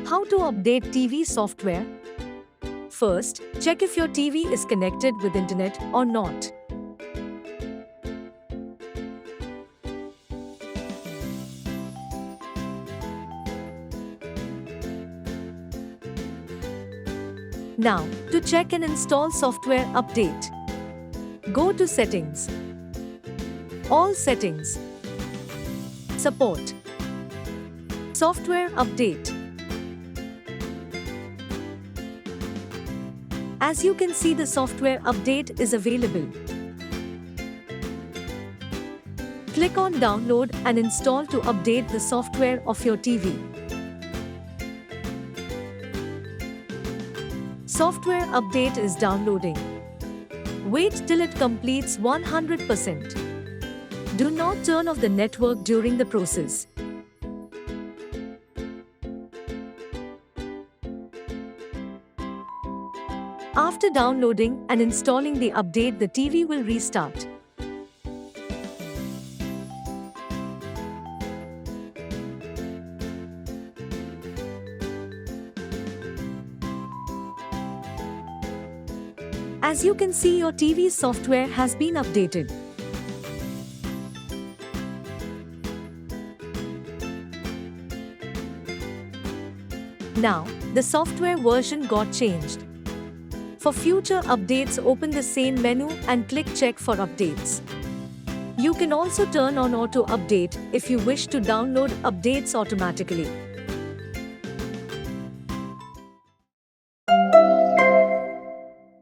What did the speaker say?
How to update TV software? First, check if your TV is connected with internet or not. Now, to check and install software update, go to Settings, All Settings, Support, Software Update. As you can see, the software update is available. Click on Download and Install to update the software of your TV. Software update is downloading. Wait till it completes 100%. Do not turn off the network during the process. After downloading and installing the update, the TV will restart. As you can see, your TV's software has been updated. Now, the software version got changed. For future updates, open the same menu and click Check for updates. You can also turn on Auto Update if you wish to download updates automatically.